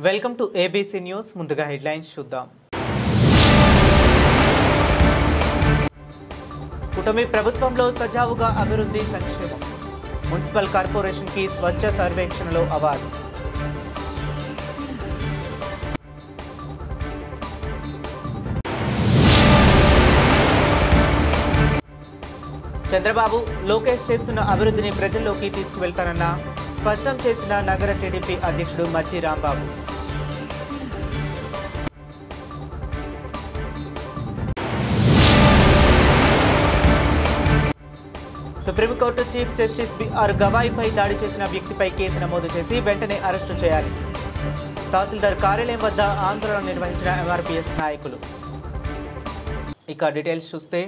Welcome to ABC news. ముందుగా headlines చూద్దాం. కూటమి ప్రభుత్వంలో సజావుగా అభివృద్ధి సంక్షేమం. మున్సిపల్ కార్పొరేషన్ కి స్వచ్ఛ సర్వేక్షణలో అవార్డు. చంద్రబాబు లోకేష్ చేస్తున్న అభివృద్ధిని ప్రజల్లోకి తీసుకువెళ్తానన్న స్పష్టం చేసిన నగర టీడీపీ అధ్యక్షుడు Macchi Rambabu. Supreme court chief justice BR గవాయిపై దాడి చేసిన వ్యక్తిపై కేసు నమోదు చేసి వెంటనే అరెస్టు చేయాలి. తహసీల్దార్ కార్యాలయం వద్ద ఆందోళన నిర్వహించిన ఎంఆర్పీఎస్ నాయకులు. ఇక డీటెయిల్స్ చూస్తే,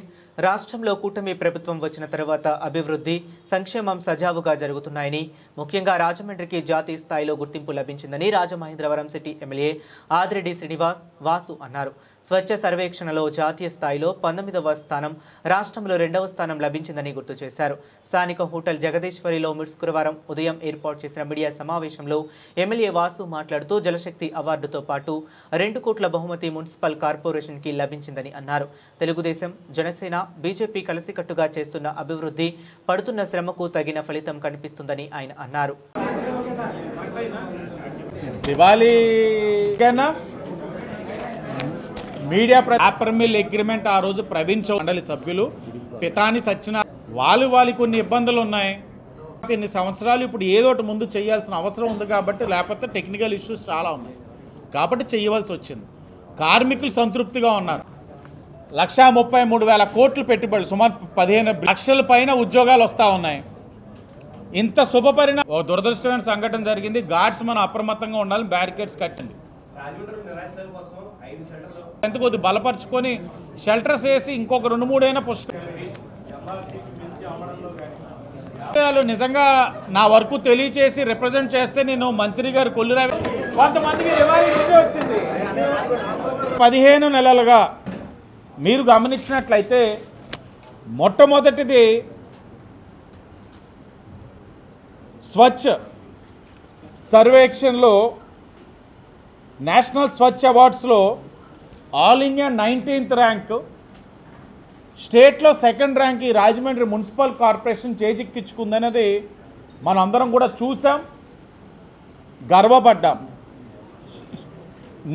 రాష్ట్రంలో కూటమి ప్రభుత్వం వచ్చిన తర్వాత అభివృద్ధి సంక్షేమం సజావుగా జరుగుతున్నాయని, ముఖ్యంగా రాజమండ్రికి జాతీయ స్థాయిలో గుర్తింపు లభించిందని రాజమహేంద్రవరం సిటీ ఎమ్మెల్యే ఆదిరెడ్డి శ్రీనివాస్ వాసు అన్నారు. స్వచ్ఛ సర్వేక్షణలో జాతీయ స్థాయిలో 19వ స్థానం, రాష్ట్రంలో 2వ స్థానం లభించిందని గుర్తు చేశారు. స్థానిక హోటల్ జగదీశ్వరిలో శుక్రవారం ఉదయం ఏర్పాటు చేసిన మీడియా సమావేశంలో ఎమ్మెల్యే వాసు మాట్లాడుతూ జలశక్తి అవార్డుతో పాటు 2 కోట్ల బహుమతి మున్సిపల్ కార్పొరేషన్కి లభించిందని అన్నారు. తెలుగుదేశం, జనసేన, బీజేపీ కలిసికట్టుగా చేస్తున్న అభివృద్ధి, పడుతున్న శ్రమకు తగిన ఫలితం కనిపిస్తుందని ఆయన అన్నారు. మీడియా పేపర్ మిల్ అగ్రిమెంట్ ఆ రోజు ప్రవీణ్ మండలి సభ్యులు పితాని సత్యనారాయణ వాళ్ళు కొన్ని ఇబ్బందులు ఉన్నాయి. ఇన్ని సంవత్సరాలు ఇప్పుడు ఏదోటి ముందు చేయాల్సిన అవసరం ఉంది కాబట్టి, లేకపోతే టెక్నికల్ ఇష్యూస్ చాలా ఉన్నాయి కాబట్టి చేయవలసి వచ్చింది. కార్మికులు సంతృప్తిగా ఉన్నారు. 1,33,000 కోట్లు పెట్టుబడులు, సుమారు 15 లక్షల పైన ఉద్యోగాలు వస్తూ ఉన్నాయి. ఇంత శుభపరిణామం. ఒక దురదృష్టమైన సంఘటన జరిగింది. గార్డ్స్ మనం అప్రమత్తంగా ఉండాలి, బ్యారికేడ్స్ కట్టండి. ఎంత కొద్ది బలపరుచుకొని షెల్టర్స్ వేసి ఇంకొక 2-3 అయినా పుస్తకాలు నిజంగా నా వరకు తెలియచేసి రిప్రజెంట్ చేస్తే నేను మంత్రి గారు కొల్లురావి కొంతమందికి వచ్చింది. 15 నెలలుగా మీరు గమనించినట్లయితే మొట్టమొదటిది స్వచ్ఛ సర్వేక్షణలో నేషనల్ స్వచ్ఛ అవార్డ్స్లో ఆల్ ఇండియా 19th ర్యాంక్, స్టేట్లో 2nd ర్యాంక్ ఈ రాజమండ్రి మున్సిపల్ కార్పొరేషన్ చేజిక్కించుకుందనేది మనందరం కూడా చూసాం, గర్వపడ్డాం.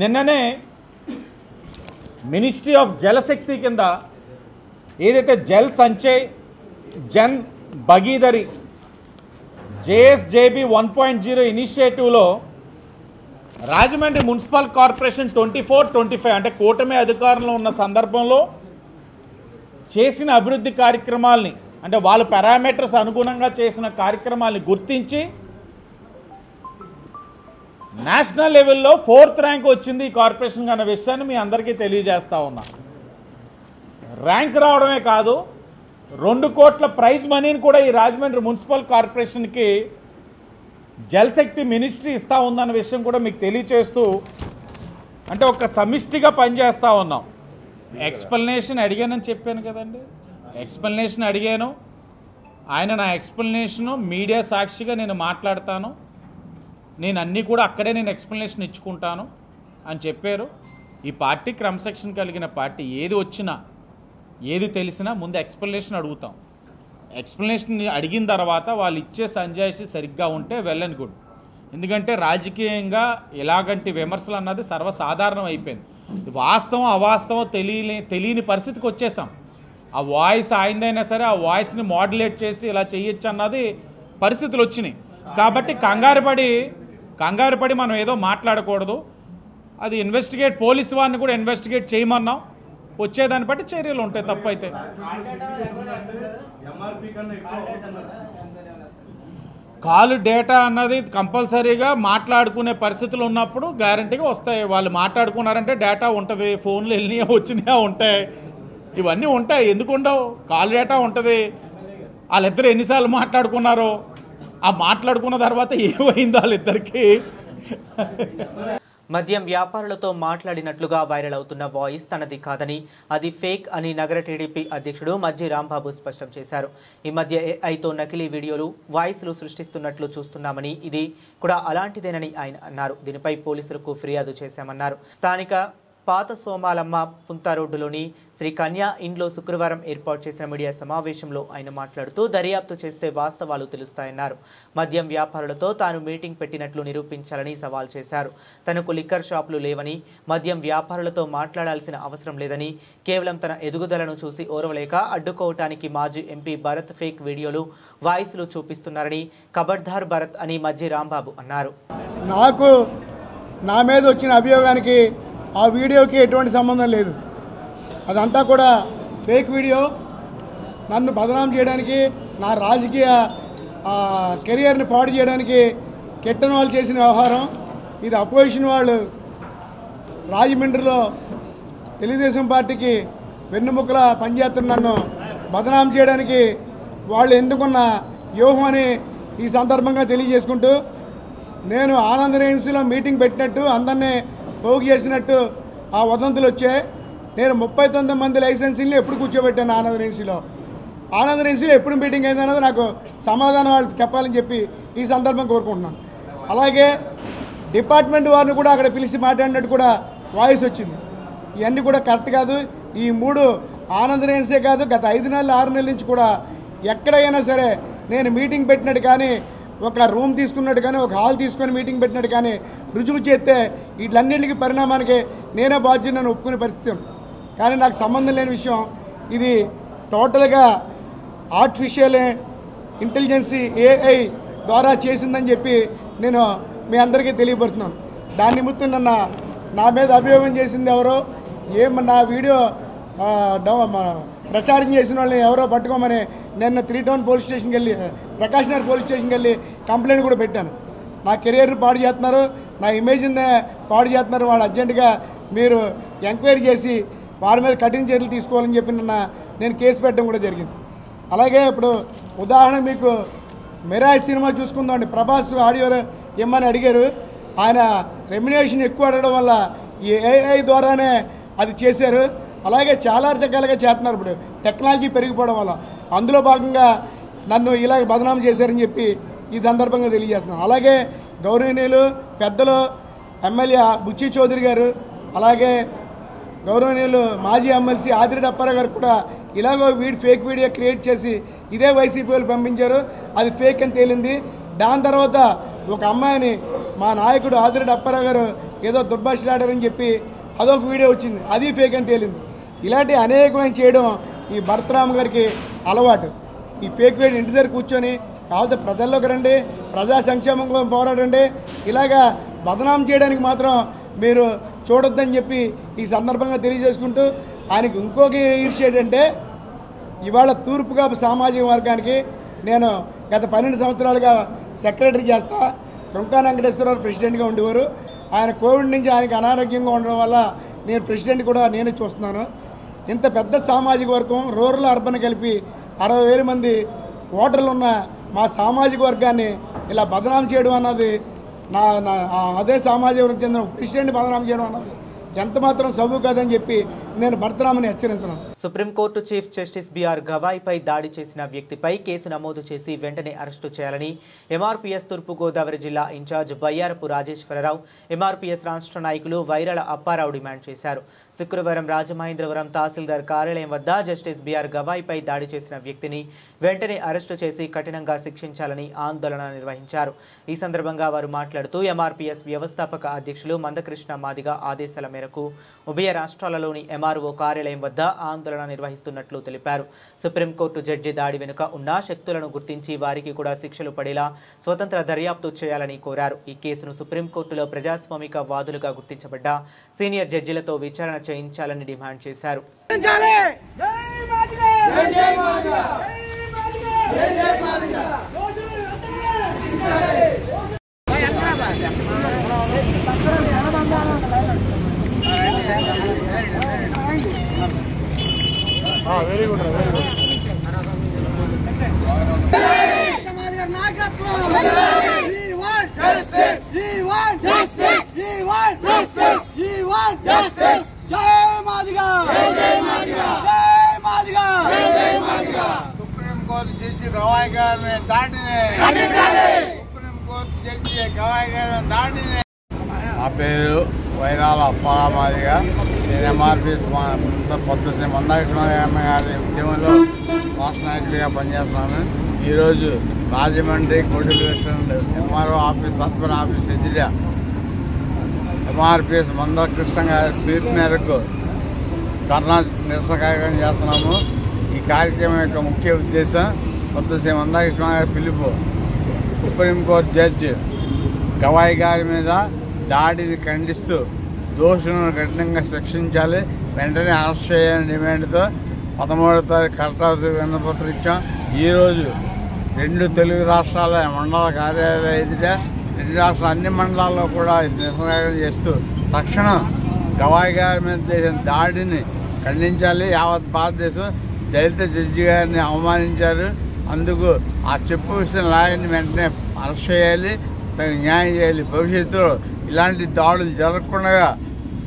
నిన్ననే మినిస్ట్రీ ఆఫ్ జలశక్తి కింద ఏదైతే జల్ సంచయ్, జన్ భగీదరి, JSJB 1.0 ఇనిషియేటివ్లో రాజమండ్రి మున్సిపల్ కార్పొరేషన్ 24-25 అంటే కూటమి అధికారంలో ఉన్న సందర్భంలో చేసిన అభివృద్ధి కార్యక్రమాల్ని, అంటే వాళ్ళ పారామీటర్స్ అనుగుణంగా చేసిన కార్యక్రమాల్ని గుర్తించి నేషనల్ లెవెల్లో 4th ర్యాంక్ వచ్చింది ఈ కార్పొరేషన్ అన్న విషయాన్ని మీ అందరికీ తెలియజేస్తా ఉన్నా. ర్యాంక్ రావడమే కాదు, 2 కోట్ల ప్రైజ్ మనీని కూడా ఈ రాజమండ్రి మున్సిపల్ కార్పొరేషన్కి జలశక్తి మినిస్ట్రీ ఇస్తూ ఉందన్న విషయం కూడా మీకు తెలియచేస్తూ, అంటే ఒక సమిష్టిగా పనిచేస్తూ ఉన్నాం. ఎక్స్ప్లెనేషన్ అడిగానని చెప్పాను కదండి, ఎక్స్ప్లెనేషన్ అడిగాను. ఆయన నా ఎక్స్ప్లెనేషను మీడియా సాక్షిగా నేను మాట్లాడతాను, నేను అన్నీ కూడా అక్కడే నేను ఎక్స్ప్లెనేషన్ ఇచ్చుకుంటాను అని చెప్పారు. ఈ పార్టీ క్రమశిక్షణ కలిగిన పార్టీ. ఏది వచ్చినా ఏది తెలిసినా ముందు ఎక్స్ప్లెనేషన్ అడుగుతాం. ఎక్స్ప్లెనేషన్ అడిగిన తర్వాత వాళ్ళు ఇచ్చే సంజాయిషి సరిగ్గా ఉంటే వెల్ అండ్ గుడ్. ఎందుకంటే రాజకీయంగా ఇలాగంటి విమర్శలు అన్నది సర్వసాధారణం అయిపోయింది. వాస్తవం అవాస్తవం తెలియని పరిస్థితికి వచ్చేసాం. ఆ వాయిస్ ఆయనదైనా సరే ఆ వాయిస్ని మాడ్యులేట్ చేసి ఇలా చేయొచ్చు అన్నది పరిస్థితులు వచ్చినాయి. కాబట్టి కంగారు పడి మనం ఏదో మాట్లాడకూడదు. అది ఇన్వెస్టిగేట్, పోలీసు వారిని కూడా ఇన్వెస్టిగేట్ చేయమన్నాం. వచ్చేదాన్ని బట్టి చర్యలు ఉంటాయి. తప్పైతే కాల్ డేటా అన్నది కంపల్సరీగా మాట్లాడుకునే పరిస్థితులు ఉన్నప్పుడు గ్యారంటీగా వస్తాయి. వాళ్ళు మాట్లాడుకున్నారంటే డేటా ఉంటుంది, ఫోన్లు వెళ్ళినా వచ్చినా ఉంటాయి, ఇవన్నీ ఉంటాయి. ఎందుకు ఉండవు? కాల్ డేటా ఉంటుంది. వాళ్ళిద్దరు ఎన్నిసార్లు మాట్లాడుకున్నారో, ఆ మాట్లాడుకున్న తర్వాత ఏమైందో వాళ్ళిద్దరికి. మద్యం వ్యాపారులతో మాట్లాడినట్లుగా వైరల్ అవుతున్న వాయిస్ తనది కాదని అది ఫేక్ అని నగర టీడీపీ అధ్యక్షుడు మజ్జి రాంబాబు స్పష్టం చేశారు. ఈ మధ్య ఏఐతో నకిలీ వీడియోలు వాయిస్లు సృష్టిస్తున్నట్లు చూస్తున్నామని ఇది కూడా అలాంటిదేనని ఆయన అన్నారు. దీనిపై పోలీసులకు ఫిర్యాదు చేశామన్నారు. స్థానిక పాత సోమాలమ్మ పుంతా రోడ్డులోని శ్రీ కన్యా ఇంట్లో శుక్రవారం ఏర్పాటు చేసిన మీడియా సమావేశంలో ఆయన మాట్లాడుతూ దర్యాప్తు చేస్తే వాస్తవాలు తెలుస్తాయన్నారు. మద్యం వ్యాపారులతో తాను మీటింగ్ పెట్టినట్లు నిరూపించాలని సవాల్ చేశారు. తనకు లిక్కర్ షాపులు లేవని మద్యం వ్యాపారులతో మాట్లాడాల్సిన అవసరం లేదని కేవలం తన ఎదుగుదలను చూసి ఓర్వలేక అడ్డుకోవటానికి మాజీ ఎంపీ భరత్ ఫేక్ వీడియోలు వాయిస్లు చూపిస్తున్నారని ఖబర్దార్ భరత్ అని మజ్జి రాంబాబు అన్నారు. నాకు నా మీద వచ్చిన అభియోగానికి ఆ వీడియోకి ఎటువంటి సంబంధం లేదు. అదంతా కూడా ఫేక్ వీడియో. నన్ను బదనాం చేయడానికి, నా రాజకీయ కెరియర్ని పాడు చేయడానికి కెట్టన వాళ్ళు చేసిన వ్యవహారం ఇది. అపోజిషన్ వాళ్ళు రాజమండ్రిలో తెలుగుదేశం పార్టీకి వెన్నుముక్కలా పనిచేస్తున్న నన్ను బదనాం చేయడానికి వాళ్ళు ఎందుకున్న వ్యూహం అని ఈ సందర్భంగా తెలియజేసుకుంటూ, నేను ఆనంద రెసిడెన్సీలో మీటింగ్ పెట్టినట్టు అందరినీ పోగు చేసినట్టు ఆ వదంతులు వచ్చాయి. నేను 39 మంది లైసెన్సీని ఎప్పుడు కూర్చోబెట్టాను ఆనంద రెసిడెన్సీలో ఎప్పుడు మీటింగ్ అయిందన్నది నాకు సమాధానం వాళ్ళు చెప్పాలని చెప్పి ఈ సందర్భం కోరుకుంటున్నాను. అలాగే డిపార్ట్మెంట్ వారిని కూడా అక్కడ పిలిచి మాట్లాడినట్టు కూడా వాయిస్ వచ్చింది. ఇవన్నీ కూడా కరెక్ట్ కాదు. ఈ 3 ఆనంద రెసిడెన్సీ కాదు, గత 5 నెలలు 6 నెలల నుంచి కూడా ఎక్కడైనా సరే నేను మీటింగ్ పెట్టినట్టు కానీ, ఒక రూమ్ తీసుకున్నట్టు కానీ, ఒక హాల్ తీసుకొని మీటింగ్ పెట్టినట్టు కానీ రుజువు చేస్తే వీటన్నింటికి పరిణామానికి నేనే బాధ్యతను ఒప్పుకునే పరిస్థితి ఉంది. కానీ నాకు సంబంధం లేని విషయం ఇది. టోటల్గా ఆర్టిఫిషియల్ ఇంటెలిజెన్సీ ఏఐ ద్వారా చేసిందని చెప్పి నేను మీ అందరికీ తెలియపరుస్తున్నాను. దాని నిమిత్తం నా మీద అభియోగం చేసింది ఎవరో, నా వీడియో ప్రచారం చేసిన వాళ్ళని ఎవరో పట్టుకోమని నిన్న 3 టౌన్ పోలీస్ స్టేషన్కి వెళ్ళి, ప్రకాష్ నగర్ పోలీస్ స్టేషన్కి వెళ్ళి కంప్లైంట్ కూడా పెట్టాను. నా కెరియర్ని పాడు చేస్తున్నారు, నా ఇమేజ్ని పాడు చేస్తున్నారు, వాళ్ళు అర్జెంటుగా మీరు ఎంక్వైరీ చేసి వారి మీద కఠిన చర్యలు తీసుకోవాలని చెప్పి నేను కేసు పెట్టడం కూడా జరిగింది. అలాగే ఇప్పుడు ఉదాహరణ మీకు మిరాజ్ సినిమా చూసుకుందామండి. ప్రభాస్ ఆడియో ఇమ్మని అడిగారు. ఆయన రెమ్యునరేషన్ ఎక్కువ అడగడం వల్ల ఈ ఏఐ ద్వారానే అది చేశారు. అలాగే చాలా రకాలుగా చేస్తున్నారు. ఇప్పుడు టెక్నాలజీ పెరిగిపోవడం వల్ల అందులో భాగంగా నన్ను ఇలాగ బదనాం చేశారని చెప్పి ఈ సందర్భంగా తెలియజేస్తున్నాను. అలాగే గౌరవనీయులు పెద్దలు ఎమ్మెల్యే బుచ్చి చౌదరి గారు, అలాగే గౌరవనీయులు మాజీ ఎమ్మెల్సీ ఆదిరెడ్డి అప్పారావు గారు కూడా ఇలాగో ఫేక్ వీడియో క్రియేట్ చేసి ఇదే వైసీపీ వాళ్ళు పంపించారు. అది ఫేక్ అని తేలింది. దాని తర్వాత ఒక అమ్మాయిని మా నాయకుడు ఆదిరెడ్డి అప్పారావు గారు ఏదో దుర్భాషలాడారని చెప్పి అదొక వీడియో వచ్చింది, అది ఫేక్ అని తేలింది. ఇలాంటి అనేకమైన చేయడం ఈ భరతరామ్ గారికి అలవాటు. ఈ ఫేక్ వీడియో ఇంటి దగ్గర కూర్చొని కాకపోతే ప్రజల్లోకి రండి, ప్రజా సంక్షేమం కోసం పోరాడండి, ఇలాగా బదనాం చేయడానికి మాత్రం మీరు చూడొద్దని చెప్పి ఈ సందర్భంగా తెలియజేసుకుంటూ, ఆయనకి ఇంకొక ఇష్యూ ఏంటంటే ఇవాళ తూర్పుగా సామాజిక వర్గానికి నేను గత 12 సంవత్సరాలుగా సెక్రటరీ చేస్తా. రుంకా వెంకటేశ్వరరావు ప్రెసిడెంట్గా ఉండేవారు. ఆయన కోవిడ్ నుంచి ఆయనకి అనారోగ్యంగా ఉండడం వల్ల నేను ప్రెసిడెంట్ కూడా నేనే చూస్తున్నాను. ఇంత పెద్ద సామాజిక వర్గం రూరల్ అర్బన్ కలిపి 60,000 మంది ఓటర్లు ఉన్న మా సామాజిక వర్గాన్ని ఇలా బదనాం చేయడం అన్నది అదే సామాజిక వర్గం చెందిన ప్రెసిడెంట్ బదనాం చేయడం అన్నది ఎంత మాత్రం సబు కాదని చెప్పి నేను భరతరామని హెచ్చరిస్తున్నాను. సుప్రీంకోర్టు చీఫ్ జస్టిస్ బిఆర్ గవాయిపై దాడి చేసిన వ్యక్తిపై కేసు నమోదు చేసి వెంటనే అరెస్టు చేయాలని ఎంఆర్పీఎస్ తూర్పుగోదావరి జిల్లా ఇన్ఛార్జ్ బయ్యారపు రాజేశ్వరరావు, ఎంఆర్పీఎస్ రాష్ట్ర నాయకులు వైరాల అప్పారావు డిమాండ్ చేశారు. శుక్రవారం రాజమహేంద్రవరం తహసీల్దార్ కార్యాలయం వద్ద జస్టిస్ బిఆర్ గవాయిపై దాడి చేసిన వ్యక్తిని వెంటనే అరెస్టు చేసి కఠినంగా శిక్షించాలని ఆందోళన నిర్వహించారు. ఈ సందర్భంగా వారు మాట్లాడుతూ ఎంఆర్పీఎస్ వ్యవస్థాపక అధ్యక్షులు మందకృష్ణ మాదిగ ఆదేశాల మేరకు ఉభయ రాష్ట్రాలలోని ఎంఆర్ఓ కార్యాలయం వద్ద ఆందోళన నిర్వహిస్తున్నట్లు తెలిపారు. సుప్రీంకోర్టు జడ్జి దాడి వెనుక ఉన్న శక్తులను గుర్తించి వారికి కూడా శిక్షలు పడేలా స్వతంత్ర దర్యాప్తు చేయాలని కోరారు. ఈ కేసును సుప్రీంకోర్టులో ప్రజాస్వామిక వాదులుగా గుర్తించబడ్డ సీనియర్ జడ్జిలతో విచారణ చేయించాలని డిమాండ్ చేశారు. Very good very good. We want justice. We want justice. We want justice. Court judge Gavai గారిని దాడిని సుప్రీంకోర్టు జడ్జి గవాయి గారిని దాడిని. నా పేరు వైరాల అప్పారామాదిగా. నేను ఎంఆర్పిఎస్ పొద్దున్న మందాకృష్ణ గారి ఉద్యమంలో రాష్ట్ర నాయకుడిగా పనిచేస్తున్నాను. ఈరోజు రాజమండ్రి కోటివేషన్ ఎంఆర్ఓ ఆఫీస్ అర్బన్ ఆఫీస్ ఎదుట ఎంఆర్పిఎస్ మందాకృష్ణ గారి పిలుపు మేరకు ధర్నా నిరసన కార్యక్రమం చేస్తున్నాము. ఈ కార్యక్రమం యొక్క ముఖ్య ఉద్దేశం పొద్దున్న మందాకృష్ణ గారి పిలుపు సుప్రీంకోర్టు జడ్జి గవాయి గారి మీద దాడిని ఖండిస్తూ దోషులను కఠినంగా శిక్షించాలి, వెంటనే అరెస్ట్ చేయాలని డిమాండ్తో 13వ తారీఖు కలెక్టర్ ఆఫీస్ విన్నపత్రం ఇచ్చాం. ఈరోజు 2 తెలుగు రాష్ట్రాల మండల కార్యాలయాల ఎదుట 2 రాష్ట్రాల అన్ని మండలాల్లో కూడా నిరసన చేస్తూ తక్షణం గవాయి గారి మీద చేసిన దాడిని ఖండించాలి. యావత్ భారతదేశం దళిత జడ్జి గారిని అవమానించారు. అందుకు ఆ చెప్పు విషయం లాయర్ని వెంటనే అరెస్ట్ చేయాలి, న్యాయం చేయాలి. భవిష్యత్తులో ఇలాంటి దాడులు జరగకుండా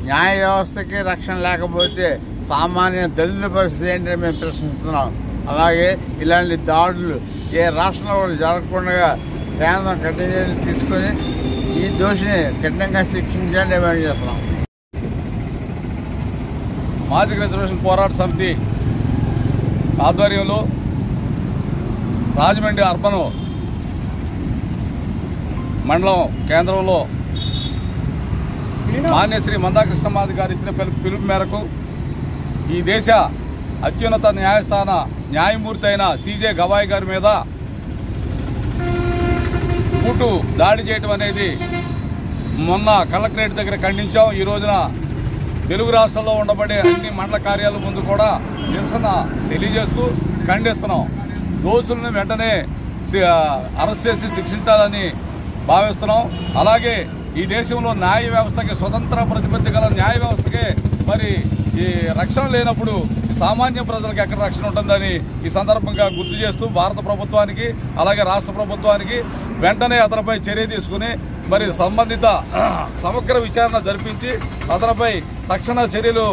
న్యాయ వ్యవస్థకి రక్షణ లేకపోతే సామాన్య దళితుల పరిస్థితి ఏంటని మేము ప్రశ్నిస్తున్నాం. అలాగే ఇలాంటి దాడులు ఏ రాష్ట్రంలో కూడా జరగకుండా కేంద్రం కఠిన చర్యలు తీసుకొని ఈ దోషిని కఠినంగా శిక్షించాలని డిమాండ్ చేస్తున్నాం. మాదిగ రిజర్వేషన్ పోరాట సమితి ఆధ్వర్యంలో రాజమండ్రి అర్బన్ మండలం కేంద్రంలో మాన్యశ్రీ మందాకృష్ణ మాది గారు ఇచ్చిన పిలుపు మేరకు ఈ దేశ అత్యున్నత న్యాయస్థాన న్యాయమూర్తి అయిన సిజే గవాయి గారి మీద కూటు దాడి చేయడం అనేది మొన్న కలెక్టరేట్ దగ్గర ఖండించాం. ఈ రోజున తెలుగు రాష్ట్రాల్లో ఉండబడే అన్ని మండల కార్యాలయాల ముందు కూడా నిరసన తెలియజేస్తూ ఖండిస్తున్నాం. దోషులను వెంటనే అరెస్ట్ చేసి శిక్షించాలని భావిస్తున్నాం. అలాగే ఈ దేశంలో న్యాయ వ్యవస్థకి స్వతంత్ర ప్రతిపత్తి గల న్యాయ వ్యవస్థకే మరి ఈ రక్షణ లేనప్పుడు సామాన్య ప్రజలకు ఎక్కడ రక్షణ ఉంటుందని ఈ సందర్భంగా గుర్తు చేస్తూ భారత ప్రభుత్వానికి అలాగే రాష్ట్ర ప్రభుత్వానికి వెంటనే అతనిపై చర్య తీసుకుని మరి సంబంధిత సమగ్ర విచారణ జరిపించి అతనిపై తక్షణ చర్యలు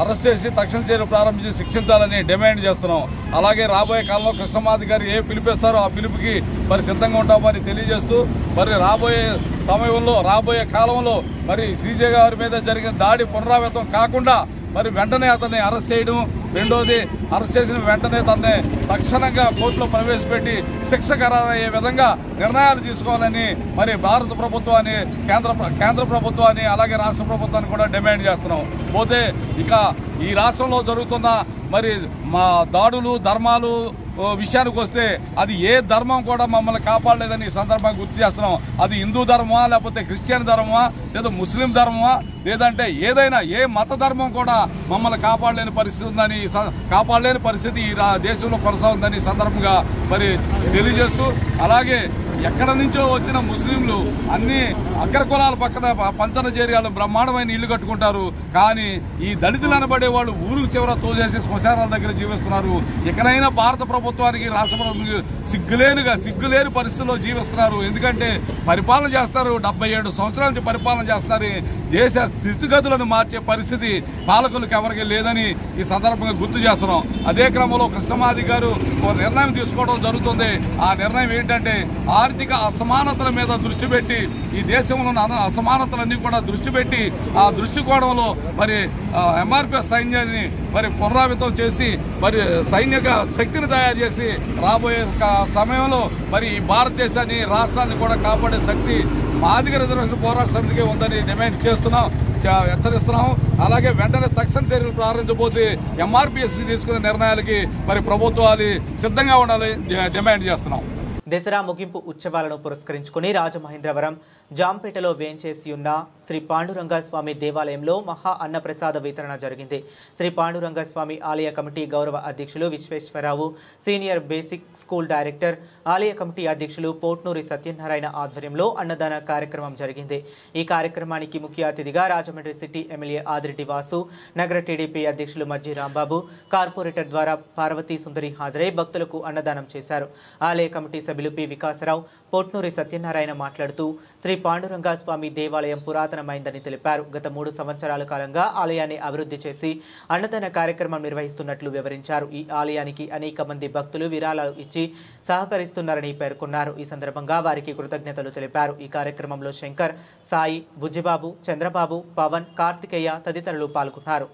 అరెస్ట్ చేసి తక్షణ చర్యలు ప్రారంభించి శిక్షించాలని డిమాండ్ చేస్తున్నాం. అలాగే రాబోయే కాలంలో కృష్ణమాది గారు ఏ పిలిపిస్తారో ఆ పిలుపుకి మరి సిద్ధంగా ఉంటామని తెలియజేస్తూ మరి రాబోయే సమయంలో రాబోయే కాలంలో మరి సీజే గారి మీద జరిగిన దాడి పునరావృతం కాకుండా మరి వెంటనే అతన్ని అరెస్ట్ చేయడం, రెండోది అరెస్ట్ చేసిన వెంటనే తనని తక్షణంగా కోర్టులో ప్రవేశపెట్టి శిక్ష ఖరారయ్యే విధంగా నిర్ణయాలు తీసుకోవాలని మరి భారత ప్రభుత్వాన్ని కేంద్ర ప్రభుత్వాన్ని అలాగే రాష్ట్ర ప్రభుత్వాన్ని కూడా డిమాండ్ చేస్తున్నాం. పోతే ఇక ఈ రాష్ట్రంలో జరుగుతున్న మరి మా దాడులు ధర్మాలు విషయానికి వస్తే అది ఏ ధర్మం కూడా మమ్మల్ని కాపాడలేదని ఈ సందర్భంగా గుర్తు చేస్తున్నాం. అది హిందూ ధర్మమా లేకపోతే క్రిస్టియన్ ధర్మమా లేదా ముస్లిం ధర్మమా లేదంటే ఏదైనా ఏ మత ధర్మం కూడా మమ్మల్ని కాపాడలేని పరిస్థితి ఈ దేశంలో కొనసాగుతుందని ఈ సందర్భంగా మరి తెలియజేస్తూ అలాగే ఎక్కడ నుంచో వచ్చిన ముస్లింలు అన్ని అగ్ర కులాల పక్కన పంచన చేరియాలు బ్రహ్మాండమైన ఇళ్లు కట్టుకుంటారు. కానీ ఈ దళితులు అనబడే వాళ్ళు ఊరు చివర తోచేసి శ్మశానాల దగ్గర జీవిస్తున్నారు. ఎక్కడైనా భారత ప్రభుత్వానికి రాష్ట్ర ప్రభుత్వానికి సిగ్గులేని పరిస్థితుల్లో జీవిస్తున్నారు. ఎందుకంటే పరిపాలన చేస్తారు, 77 సంవత్సరాల నుంచి పరిపాలన చేస్తారు. దేశ స్థితిగతులను మార్చే పరిస్థితి పాలకులకు ఎవరికి లేదని ఈ సందర్భంగా గుర్తు చేస్తున్నాం. అదే క్రమంలో కృష్ణమాది గారు ఒక నిర్ణయం తీసుకోవడం జరుగుతుంది. ఆ నిర్ణయం ఏంటంటే ఆర్థిక అసమానతల మీద దృష్టి పెట్టి ఈ దేశంలో ఉన్న అసమానతలన్నీ కూడా దృష్టి పెట్టి ఆ దృష్టికోణంలో మరి ఎంఆర్పిఎస్ సైన్యాన్ని మరి పునరావృతం చేసి మరి సైనిక శక్తిని తయారు చేసి రాబోయే సమయంలో మరి ఈ భారతదేశాన్ని రాష్ట్రాన్ని కూడా కాపాడే శక్తి మాదిగ రిజర్వేషన్ పోరాట సమితికి ఉందని డిమాండ్ చేస్తున్నాం, హెచ్చరిస్తున్నాం. అలాగే వెంటనే తక్షణ చర్యలు ప్రారంభించబోతే ఎంఆర్పిఎస్ తీసుకునే నిర్ణయాలకి మరి ప్రభుత్వాలు సిద్ధంగా ఉండాలి డిమాండ్ చేస్తున్నాం. దసరా ముగింపు ఉత్సవాలను పురస్కరించుకుని రాజమహేంద్రవరం జాంపేటలో వేంచేసి ఉన్న శ్రీ పాండురంగస్వామి దేవాలయంలో మహా అన్నప్రసాద వితరణ జరిగింది. శ్రీ పాండురంగస్వామి ఆలయ కమిటీ గౌరవ అధ్యక్షులు Visweswararao, senior basic school director ఆలయ కమిటీ అధ్యక్షులు పోట్నూరి సత్యనారాయణ ఆధ్వర్యంలో అన్నదాన కార్యక్రమం జరిగింది. ఈ కార్యక్రమానికి ముఖ్య అతిథిగా రాజమండ్రి సిటీ ఎమ్మెల్యే ఆదిరెడ్డి వాసు, నగర టీడీపీ అధ్యక్షులు మజ్జి రాంబాబు, కార్పొరేటర్ ద్వారా పార్వతీ సుందరి హాజరై భక్తులకు అన్నదానం చేశారు. ఆలయ కమిటీ సభ్యులు పి వికాసరావు, పోట్నూరి సత్యనారాయణ మాట్లాడుతూ శ్రీ పాండురంగ స్వామి దేవాలయం పురాతనమైందని తెలిపారు. గత 3 సంవత్సరాల కాలంగా ఆలయాన్ని అభివృద్ధి చేసి అన్నదాన కార్యక్రమం నిర్వహిస్తున్నట్లు వివరించారు. ఈ ఆలయానికి అనేక మంది భక్తులు విరాళాలు ఇచ్చి సహకరిస్తున్నారని పేర్కొన్నారు. ఈ సందర్భంగా వారికి కృతజ్ఞతలు తెలిపారు. ఈ కార్యక్రమంలో శంకర్, సాయి, బుజ్జిబాబు, చంద్రబాబు, పవన్, కార్తికేయ తదితరులు పాల్గొన్నారు.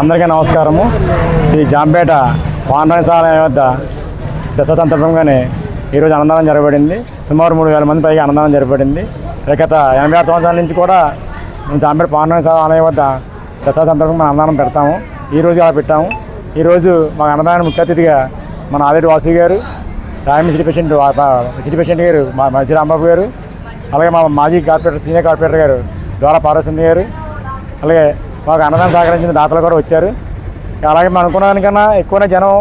అందరికీ నమస్కారము. ఈ జాంపేట పాండవసాలయం వద్ద దసరా సందర్భంగానే ఈరోజు అన్నదానం జరగబడింది. సుమారు 3000 మంది పైగా అన్నదానం జరగబడింది. గత 86 సంవత్సరాల నుంచి కూడా మేము జాంపేట పాండవసాలయం వద్ద దసరా సందర్భంగా అన్నదానం పెడతాము. ఈరోజు అలా పెట్టాము. ఈరోజు మా అన్నదానం ముఖ్య అతిథిగా మన ఆదిరెడ్డి వాసు గారు, రాయమండ్రి సిటీ ప్రెసిడెంట్ గారు మా మజ్జి రాంబాబు గారు, అలాగే మా మాజీ కార్పొరేటర్ సీనియర్ కార్పొరేటర్ గారు ద్వారా పార్వతీ గారు, అలాగే మాకు అన్నదానం సహకరించిన దాతలు కూడా వచ్చారు. అలాగే మేము అనుకున్న దానికన్నా ఎక్కువనే జనం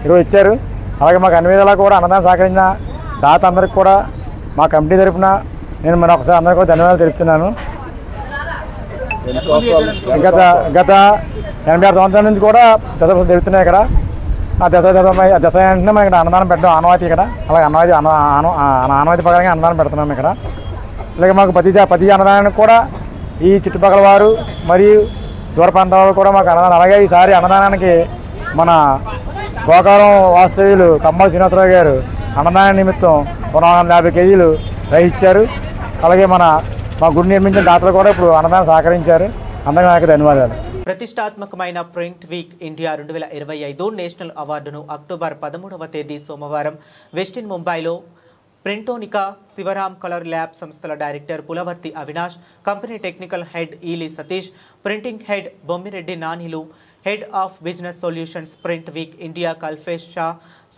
ఈరోజు వచ్చారు. అలాగే మాకు అన్ని విధాలా కూడా అన్నదానం సహకరించిన దాత అందరికి కూడా మా కమిటీ తరఫున నేను మరొకసారి అందరికీ కూడా ధన్యవాదాలు తెలుపుతున్నాను. గత 86 సంవత్సరాల నుంచి కూడా దసరా జరుగుతున్నాయి ఇక్కడ. ఆ దసరా అంటే మనం ఇక్కడ అన్నదానం పెట్టడం ఆనవాయితీ ఇక్కడ. అలాగే ఆనవాయితీ ప్రకారంగా అన్నదానం పెడుతున్నాం ఇక్కడ. అలాగే మాకు ప్రతి అన్నదానానికి కూడా ఈ చుట్టుపక్కల వారు మరియు దూర ప్రాంతాలు కూడా మాకు అన్నదానం. అలాగే ఈసారి అన్నదానానికి మన గోకారం వాస్తవ్యులు కమ్మల శ్రీనివాసరావు గారు అన్నదాన నిమిత్తం 150 కేజీలు రైస్ ఇచ్చారు. అలాగే మా గుడి నిర్మించిన దాతలు కూడా ఇప్పుడు అన్నదానం సహకరించారు. అందరికీ నాకు ధన్యవాదాలు. ప్రతిష్టాత్మకమైన ప్రింట్ వీక్ ఇండియా 2025 నేషనల్ అవార్డును అక్టోబర్ 13వ తేదీ సోమవారం వెస్టిన్ ముంబైలో ప్రింటోనికా, శివరామ్ కలర్ ల్యాబ్ సంస్థల director Pulavarthi Avinash, company technical head Eeli Satish, printing head Bommireddy నానిలు, head of business solutions print week India Kalpesh Shah,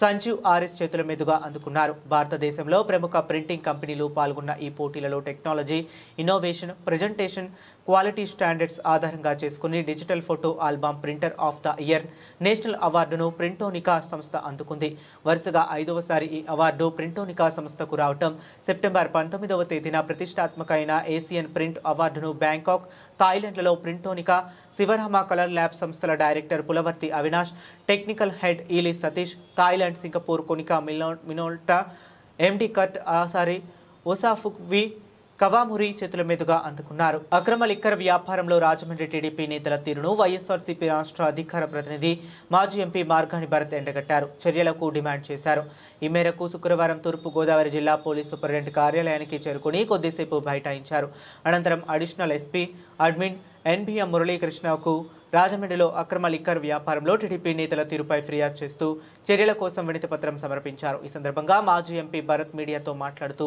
Sanjeev RS చేతుల మీదుగా అందుకున్నారు. భారతదేశంలో ప్రముఖ ప్రింటింగ్ కంపెనీలు పాల్గొన్న ఈ పోటీలలో technology, innovation, presentation, quality standards ఆధారంగా చేసుకుని digital photo album printer of the year national అవార్డును ప్రింటోనికా సంస్థ అందుకుంది. వరుసగా 5వసారి ఈ అవార్డు ప్రింటోనికా సంస్థకు రావటం సెప్టెంబర్ 19వ తేదీన ప్రతిష్టాత్మకమైన ఏసియన్ ప్రింట్ అవార్డును బ్యాంకాక్, థాయిలాండ్లలో ప్రింటోనికా, శివరామ కలర్ ల్యాబ్ సంస్థల director Pulavarthi Avinash, technical head Eeli Satish, Thailand, Singapore Konica Minolta, MD కట్ ఆసారి, ఒసాఫుక్వి, కవామురి చేతుల మీదుగా అందుకున్నారు. అక్రమ లిక్కర్ వ్యాపారంలో రాజమండ్రి టీడీపీ నేతల తీరును వైఎస్ఆర్సీపీ రాష్ట్ర అధికార ప్రతినిధి మాజీ ఎంపీ మార్గాని భరత్ ఎండగట్టారు. చర్యలకు డిమాండ్ చేశారు. ఈ మేరకు శుక్రవారం తూర్పు గోదావరి జిల్లా పోలీసు సూపరింటెండెంట్ కార్యాలయానికి చేరుకుని కొద్దిసేపు బైఠాయించారు. అనంతరం అడిషనల్ ఎస్పీ అడ్మిన్ ఎన్బిఎం మురళీకృష్ణకు రాజమండ్రిలో అక్రమ లిక్కర్ వ్యాపారంలో టీడీపీ నేతల తీరుపై ఫిర్యాదు చేస్తూ చర్యల కోసం వినతిపత్రం సమర్పించారు. ఈ సందర్భంగా మాజీ ఎంపీ భరత్ మీడియాతో మాట్లాడుతూ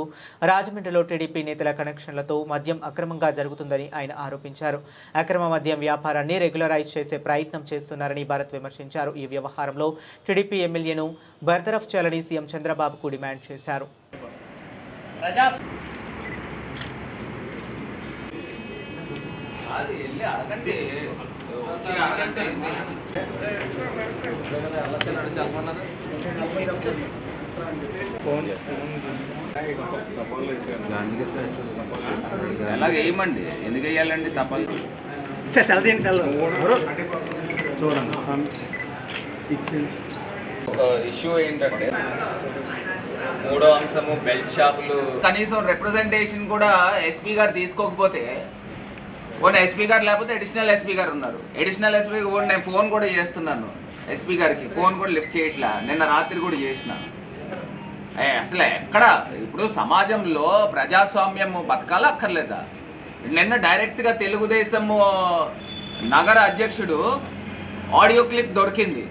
రాజమండ్రిలో టీడీపీ నేతల కనెక్షన్లతో మద్యం అక్రమంగా జరుగుతుందని ఆయన ఆరోపించారు. అక్రమ మద్యం వ్యాపారాన్ని రెగ్యులరైజ్ చేసే ప్రయత్నం చేస్తున్నారని భరత్ విమర్శించారు. ఈ వ్యవహారంలో టీడీపీ ఎమ్మెల్యేను బర్తరఫ్ చేయాలని సీఎం చంద్రబాబుకు డిమాండ్ చేశారు. ఎలాగ వేయమండి, ఎందుకు వేయాలండి? తప్పదు. ఒక ఇష్యూ ఏంటంటే మూడో అంశము బెల్ట్ షాపులు కనీసం రిప్రజెంటేషన్ కూడా ఎస్పీ గారు తీసుకోకపోతే, ఓన్ ఎస్పీ గారు లేకపోతే అడిషనల్ ఎస్పీ గారు ఉన్నారు. అడిషనల్ ఎస్పీ కూడా నేను ఫోన్ కూడా చేస్తున్నాను ఎస్పీ గారికి, ఫోన్ కూడా లిఫ్ట్ చేయట్లా. నిన్న రాత్రి కూడా చేసిన. అసలు ఎక్కడ ఇప్పుడు సమాజంలో ప్రజాస్వామ్యం బతకాలా అక్కర్లేదా? నిన్న డైరెక్ట్గా తెలుగుదేశం నగర అధ్యక్షుడు ఆడియో క్లిప్ దొరికింది.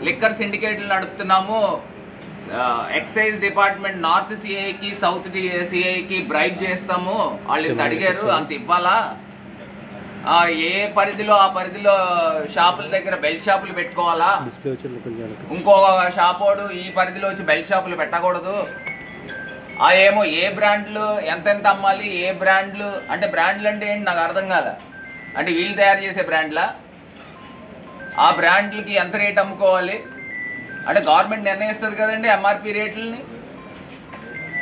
లిక్కర్ సిండికేట్లు నడుపుతున్నాము, ఎక్సైజ్ డిపార్ట్మెంట్ నార్త్ సిఐకి సౌత్ సిఐకి బ్రైబ్ చేస్తాము, వాళ్ళు ఇంత అడిగారు అంత ఇవ్వాలా? ఏ పరిధిలో ఆ పరిధిలో షాపుల దగ్గర బెల్ట్ షాపులు పెట్టుకోవాలా? ఇంకో షాపోడు ఈ పరిధిలో వచ్చి బెల్ట్ షాపులు పెట్టకూడదు. ఏమో ఏ బ్రాండ్లు ఎంతెంత అమ్మాలి, ఏ బ్రాండ్లు అంటే బ్రాండ్లు అంటే ఏంటి నాకు అర్థం కాదా? అంటే వీళ్ళు తయారు చేసే బ్రాండ్లా? ఆ బ్రాండ్లకి ఎంత రేట్ అమ్ముకోవాలి అంటే గవర్నమెంట్ నిర్ణయిస్తుంది కదండి ఎంఆర్పి రేట్లని.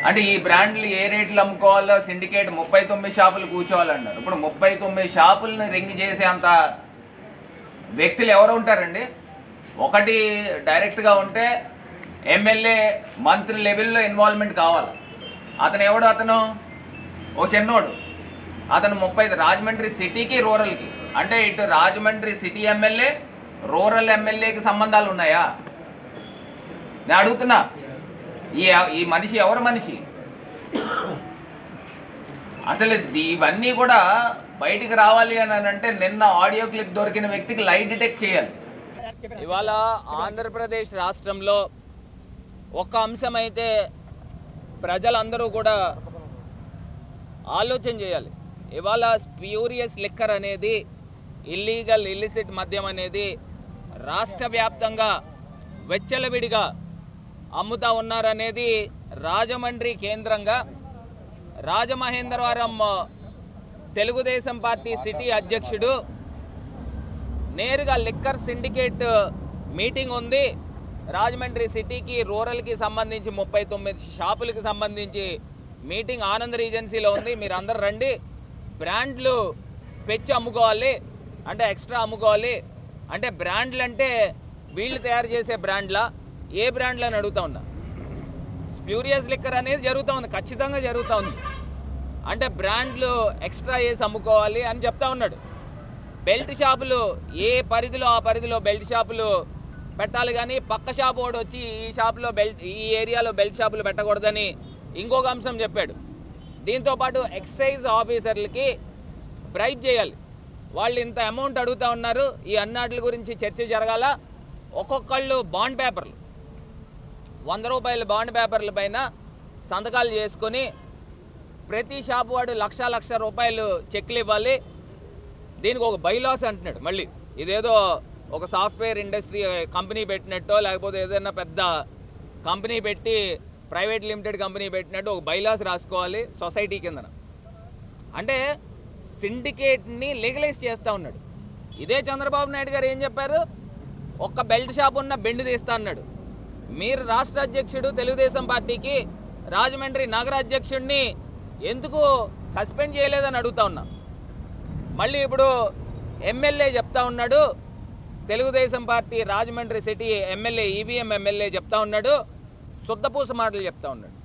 అంటే ఈ బ్రాండ్లు ఏ రేట్లు అమ్ముకోవాలో సిండికేట్ 39 షాపులు కూర్చోవాలన్నారు. ఇప్పుడు 39 షాపులను రింగ్ చేసే అంత వ్యక్తులు ఎవరు ఉంటారండి? ఒకటి డైరెక్ట్గా ఉంటే ఎమ్మెల్యే మంత్రి లెవెల్లో ఇన్వాల్వ్మెంట్ కావాలి. అతను ఎవడు? అతను ఓ చిన్నోడు. అతను 30 రాజమండ్రి సిటీకి రూరల్కి అంటే ఇటు రాజమండ్రి సిటీ ఎమ్మెల్యే రూరల్ ఎమ్మెల్యేకి సంబంధాలు ఉన్నాయా? నేను అడుగుతున్నా. ఈ మనిషి ఎవరు మనిషి? అసలు ఇవన్నీ కూడా బయటికి రావాలి అని అంటే నిన్న ఆడియో క్లిప్ దొరికిన వ్యక్తికి లైట్ డిటెక్ట్ చేయాలి. ఇవాళ ఆంధ్రప్రదేశ్ రాష్ట్రంలో ఒక అంశం అయితే ప్రజలందరూ కూడా ఆలోచన చేయాలి. ఇవాళ స్ప్యూరియస్ లిక్కర్ అనేది ఇల్లీగల్ ఇల్లిసిట్ మద్యం అనేది రాష్ట్ర వ్యాప్తంగా వెచ్చలవిడిగా అమ్ముతా ఉన్నారనేది రాజమండ్రి కేంద్రంగా రాజమహేంద్రవరం తెలుగుదేశం పార్టీ సిటీ అధ్యక్షుడు నేరుగా లిక్కర్ సిండికేట్ మీటింగ్ ఉంది. రాజమండ్రి సిటీకి రూరల్కి సంబంధించి 39 షాపులకి సంబంధించి మీటింగ్ ఆనంద్ రీజెన్సీలో ఉంది. మీరు అందరు రండి, బ్రాండ్లు పెంచి అమ్ముకోవాలి అంటే ఎక్స్ట్రా అమ్ముకోవాలి అంటే బ్రాండ్లు అంటే వీళ్ళు తయారు చేసే బ్రాండ్లా ఏ బ్రాండ్లు అని అడుగుతా ఉన్నా. స్ప్యూరియస్ లిక్కర్ అనేది జరుగుతూ ఉంది, ఖచ్చితంగా జరుగుతూ ఉంది. అంటే బ్రాండ్లు ఎక్స్ట్రా వేసి అమ్ముకోవాలి అని చెప్తా ఉన్నాడు. బెల్ట్ షాపులు ఏ పరిధిలో ఆ పరిధిలో బెల్ట్ షాపులు పెట్టాలి కానీ పక్క షాపు వాడు వచ్చి ఈ షాపులో ఈ ఏరియాలో బెల్ట్ షాపులు పెట్టకూడదని ఇంకొక అంశం చెప్పాడు. దీంతోపాటు ఎక్సైజ్ ఆఫీసర్లకి బ్రైబ్ చేయాలి. వాళ్ళు ఇంత అమౌంట్ అడుగుతూ ఉన్నారు, ఈ అన్నాట్ల గురించి చర్చ జరగాల. ఒక్కొక్కళ్ళు బాండ్ పేపర్లు 100 రూపాయల బాండ్ పేపర్ల పైన సంతకాలు చేసుకొని ప్రతి షాపు వాడు లక్ష రూపాయలు చెక్లు ఇవ్వాలి. దీనికి ఒక బైలాస్ అంటున్నాడు. మళ్ళీ ఇదేదో ఒక సాఫ్ట్వేర్ ఇండస్ట్రీ కంపెనీ పెట్టినట్టో లేకపోతే ఏదైనా పెద్ద కంపెనీ పెట్టి ప్రైవేట్ లిమిటెడ్ కంపెనీ పెట్టినట్టు ఒక బైలాస్ రాసుకోవాలి సొసైటీ కిందన. అంటే సిండికేట్ని లీగలైజ్ చేస్తూ ఉన్నాడు. ఇదే చంద్రబాబు నాయుడు గారు ఏం చెప్పారు? ఒక్క బెల్ట్ షాప్ ఉన్న బెండ్ తీస్తా అన్నాడు. మీరు రాష్ట్ర అధ్యక్షుడు తెలుగుదేశం పార్టీకి రాజమండ్రి నగర అధ్యక్షుడిని ఎందుకు సస్పెండ్ చేయలేదని అడుగుతా ఉన్నా. మళ్ళీ ఇప్పుడు ఎమ్మెల్యే చెప్తా ఉన్నాడు, Telugu Desam party Rajahmundry city MLA EVM MLA చెప్తా ఉన్నాడు, శుద్ధపూస మాటలు చెప్తా ఉన్నాడు.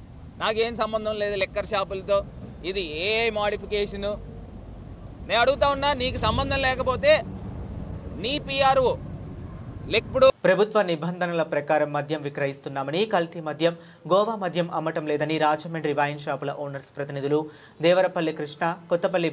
నాకేం సంబంధం లేదు లిక్కర్ షాపులతో, ఇది ఏఐ మోడిఫికేషను. నేను అడుగుతా ఉన్నా, నీకు సంబంధం లేకపోతే నీ పిఆర్ఓ ఇప్పుడు ప్రభుత్వ నిబంధనల ప్రకారం మద్యం విక్రయిస్తున్నామని, కల్తీ మద్యం, గోవా మద్యం అమ్మటం లేదని రాజమండ్రి వైన్ షాపుల ఓనర్స్ ప్రతినిధులు దేవరపల్లి కృష్ణ, కొత్తపల్లి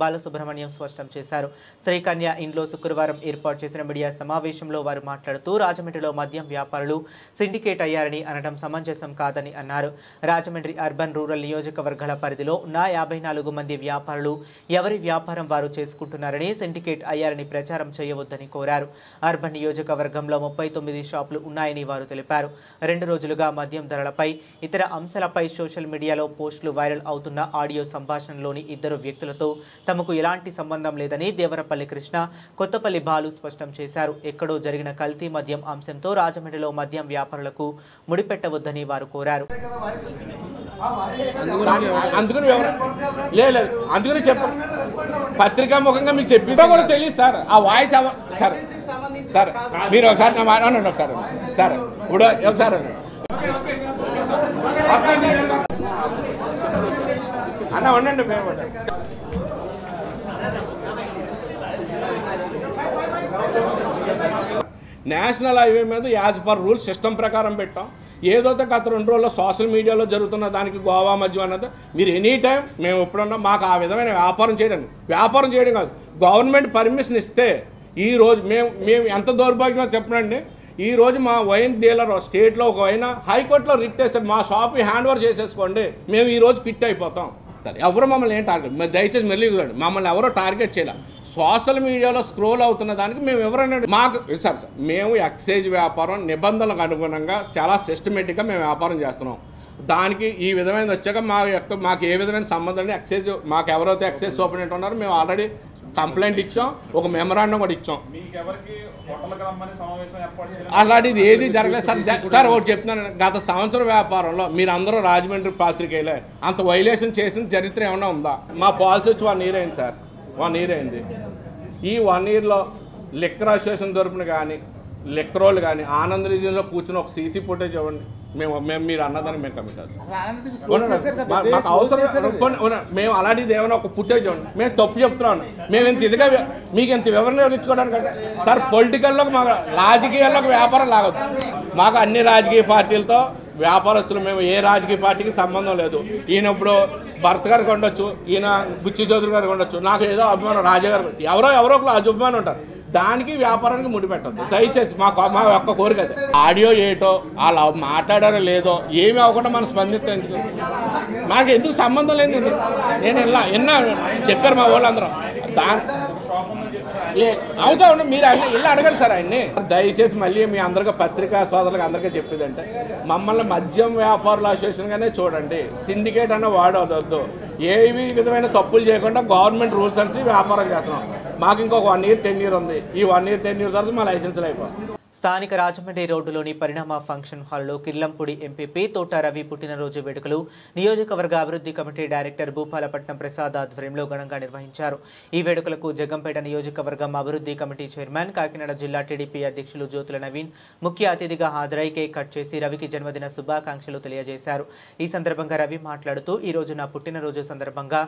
బాలసుబ్రహ్మణ్యం స్పష్టం చేశారు. శ్రీకన్య ఇంట్లో శుక్రవారం ఏర్పాటు చేసిన మీడియా సమావేశంలో వారు మాట్లాడుతూ రాజమండ్రిలో మద్యం వ్యాపారులు సిండికేట్ అయ్యారని అనడం సమంజసం కాదని అన్నారు. రాజమండ్రి అర్బన్ రూరల్ నియోజకవర్గాల పరిధిలో ఉన్న 54 మంది వ్యాపారులు ఎవరి వ్యాపారం వారు చేసుకుంటున్నారని, సిండికేట్ అయ్యారని ప్రచారం చేయవద్దని కోరారు. అర్బన్ నియోజకవర్గంలో 39 షాపులు ఉన్నాయని వారు తెలిపారు. 2 రోజులుగా మద్యం ధరలపై, ఇతర అంశాలపై సోషల్ మీడియాలో పోస్టులు వైరల్ అవుతున్న ఆడియో సంభాషణలోని 2 వ్యక్తులతో తమకు ఎలాంటి సంబంధం లేదని దేవరపల్లి కృష్ణ, కొత్తపల్లి బాలు స్పష్టం చేశారు. ఎక్కడో జరిగిన కల్తీ మద్యం అంశంతో రాజమండ్రిలో మద్యం వ్యాపారులకు ముడిపెట్టవద్దని వారు కోరారు. అందుకని చెప్ప పత్రికా ముఖంగా మీకు చెప్పినా కూడా తెలియదు సార్. ఆ వాయిస్ సార్ సార్ మీరు ఒకసారి నా మాట అనండి. ఒకసారి సార్ ఇప్పుడు ఒకసారి అన్న ఉండండి. నేషనల్ హైవే మీద యాజ్ పర్ రూల్స్ సిస్టమ్ ప్రకారం పెట్టాం. ఏదైతే గత 2 రోజుల్లో సోషల్ మీడియాలో జరుగుతున్న దానికి గోవా మద్యం అన్నది మీరు ఎనీ టైం మేము ఎప్పుడన్నా మాకు ఆ విధమైన వ్యాపారం చేయడం కాదు, గవర్నమెంట్ పర్మిషన్ ఇస్తే ఈరోజు మేము ఎంత దౌర్భాగ్యమో చెప్పనండి. ఈరోజు మా వైన్ డీలర్ స్టేట్లో ఒక వైన్ హైకోర్టులో రిట్ వేసాడు, మా షాప్ హ్యాండ్ ఓవర్ చేసేసుకోండి, మేము ఈరోజు క్విట్ అయిపోతాం. ఎవరు మమ్మల్ని ఏం టార్గెట్, దయచేసి మళ్ళీ మమ్మల్ని ఎవరో టార్గెట్ చేయాలి. సోషల్ మీడియాలో స్క్రోల్ అవుతున్న దానికి మేము ఎవరైనా మాకు సార్ మేము ఎక్సైజ్ వ్యాపారం నిబంధనలకు అనుగుణంగా చాలా సిస్టమేటిక్గా మేము వ్యాపారం చేస్తున్నాం. దానికి ఈ విధమైన వచ్చాక మాకు ఏ విధమైన సంబంధం లేదు. ఎక్సైజ్ మాకు ఎవరైతే ఎక్సైజ్ సూపరింటెండెంట్ ఉన్నారో మేము ఆల్రెడీ కంప్లైంట్ ఇచ్చాం, ఒక మెమరాండం కూడా ఇచ్చాం. అలాంటిది ఏది జరగలేదు సార్. సార్ ఒకటి చెప్తున్నాను, గత సంవత్సరం వ్యాపారంలో మీరు అందరూ రాజమండ్రి పాత్రికేయులే, అంత వైలేషన్ చేసిన చరిత్ర ఏమైనా ఉందా? మా పాలసీ వచ్చి 1 year అయింది సార్, 1 year అయింది. ఈ 1 yearలో లిక్కర్ అసోసియేషన్ తరపున కానీ లిక్కరోళ్ళు కానీ ఆనంద్ రీజియన్లో కూర్చుని ఒక సీసీ ఫుటేజ్ ఇవ్వండి. మేము మీరు అన్నదాన్ని మేము కమిట్ మాకు అవసరం. మేము అలాంటిది ఏమైనా ఒక ఫుటేజ్ ఇవ్వండి. మేము తప్పు చెప్తున్నాను, మేము ఇంత ఇదిగా మీకు ఇంత వివరణ ఇచ్చుకోవడానికి సార్. పొలిటికల్లోకి మాకు రాజకీయాల్లోకి వ్యాపారం లాగదు. మాకు అన్ని రాజకీయ పార్టీలతో వ్యాపారస్తులు, మేము ఏ రాజకీయ పార్టీకి సంబంధం లేదు. ఈయన ఇప్పుడు భర్త గారికి ఉండొచ్చు, ఈయన బుచ్చి చౌదరి గారికి ఉండొచ్చు, నాకు ఏదో అభిమానం రాజా గారు, ఎవరో అభిమానం ఉంటారు. దానికి వ్యాపారానికి ముడిపెట్టద్దు దయచేసి. మా ఒక్క కోరిక అది. ఆడియో ఏటో వాళ్ళు మాట్లాడారో లేదో ఏమి అవ్వకుండా మనం స్పందిస్తే ఎందుకు, మాకు ఎందుకు సంబంధం లేదు. నేను విన్నా చెప్పారు మా వాళ్ళందరూ. అవుతా ఉండి మీరు ఇల్లు అడగండి సార్ ఆయన్ని. దయచేసి మళ్ళీ మీ అందరికీ పత్రికా సోదరులకు అందరికీ చెప్పేదంటే మమ్మల్ని మద్యం వ్యాపారుల అసోసియేషన్గానే చూడండి, సిండికేట్ అన్న వాడవద్దు. ఏ విధమైన తప్పులు చేయకుండా గవర్నమెంట్ రూల్స్ అని వ్యాపారం చేస్తున్నాం. మాకు ఇంకొక 1 year 10 year ఉంది. ఈ 1 year 10 year తర్వాత మా లైసెన్సులు అయిపోయి. స్థానిక రాజమండ్రి రోడ్డులోని పరిణామ ఫంక్షన్ హాల్లో కిర్లంపూడి ఎంపీపీ తోట రవి పుట్టినరోజు వేడుకలు నియోజకవర్గ అభివృద్ధి కమిటీ డైరెక్టర్ భూపాలపట్నం ప్రసాద్ ఆధ్వర్యంలో ఘనంగా నిర్వహించారు. ఈ వేడుకలకు జగంపేట నియోజకవర్గం అభివృద్ధి కమిటీ చైర్మన్, కాకినాడ జిల్లా టీడీపీ అధ్యక్షులు జ్యోతుల నవీన్ ముఖ్య అతిథిగా హాజరై కేక్ కట్ చేసి రవికి జన్మదిన శుభాకాంక్షలు తెలియజేశారు. ఈ సందర్భంగా రవి మాట్లాడుతూ, ఈ రోజు నా పుట్టినరోజు సందర్భంగా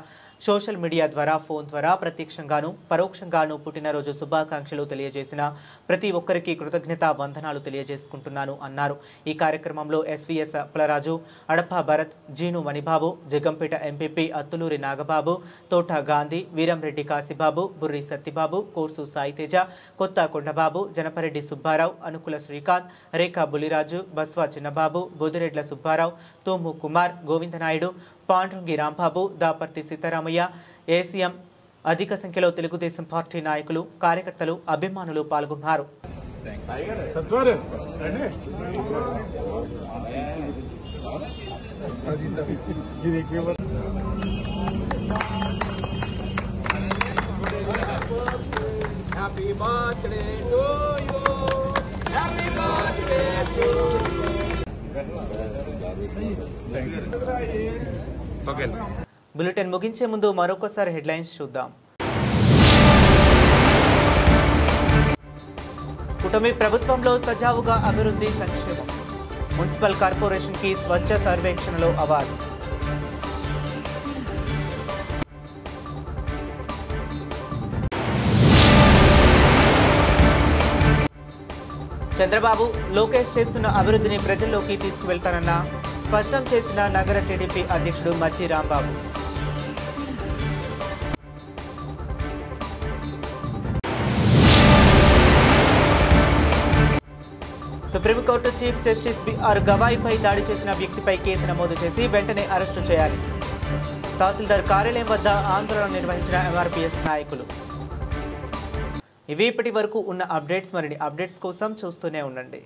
సోషల్ మీడియా ద్వారా, ఫోన్ ద్వారా ప్రత్యక్షంగాను పరోక్షంగాను పుట్టినరోజు శుభాకాంక్షలు తెలియజేసిన ప్రతి ఒక్కరికి కృతజ్ఞత వందనాలు తెలియజేసుకుంటున్నాను అన్నారు. ఈ కార్యక్రమంలో ఎస్వీఎస్ అప్పలరాజు, అడప భరత్, జీను మణిబాబు, జగంపేట ఎంపీపీ అత్తులూరి నాగబాబు, తోట గాంధీ, వీరంరెడ్డి కాశీబాబు, బుర్రి సత్తిబాబు, కోర్సు సాయితేజ, కొత్త కొండబాబు, జనపరెడ్డి సుబ్బారావు, అనుకుల శ్రీకాంత్, రేఖా బులిరాజు, బస్వా చిన్నబాబు, బోదిరెడ్ల సుబ్బారావు, తోము కుమార్, గోవిందనాయుడు, పాండ్రంగి రాంబాబు, దాపర్తి సీతారామయ్య, ఏసీఎం అధిక సంఖ్యలో తెలుగుదేశం పార్టీ నాయకులు, కార్యకర్తలు, అభిమానులు పాల్గొన్నారు. బులెటిన్ ముగించే ముందు మరొకసారి హెడ్లైన్స్ చూద్దాం. కూటమి ప్రభుత్వంలో సజావుగా అభివృద్ధి సంక్షేమం, మున్సిపల్ కార్పొరేషన్ కి స్వచ్ఛ సర్వేక్షణలో అవార్డు. చంద్రబాబు లోకేష్ చేస్తున్న అభివృద్ధిని ప్రజల్లోకి తీసుకువెళ్తానన్న స్పష్టం చేసిన నగర టీడీపీ అధ్యక్షుడు Majji Rambabu. Supreme court chief justice BR గవాయిపై దాడి చేసిన వ్యక్తిపై కేసు నమోదు చేసి వెంటనే అరెస్టు చేయాలి. తహసీల్దార్ కార్యాలయం వద్ద ఆందోళన నిర్వహించిన ఎంఆర్పీఎస్ నాయకులు. ఇవి ఇప్పటి వరకు ఉన్న అప్డేట్స్. మరిన్ని అప్డేట్స్ కోసం చూస్తూనే ఉండండి.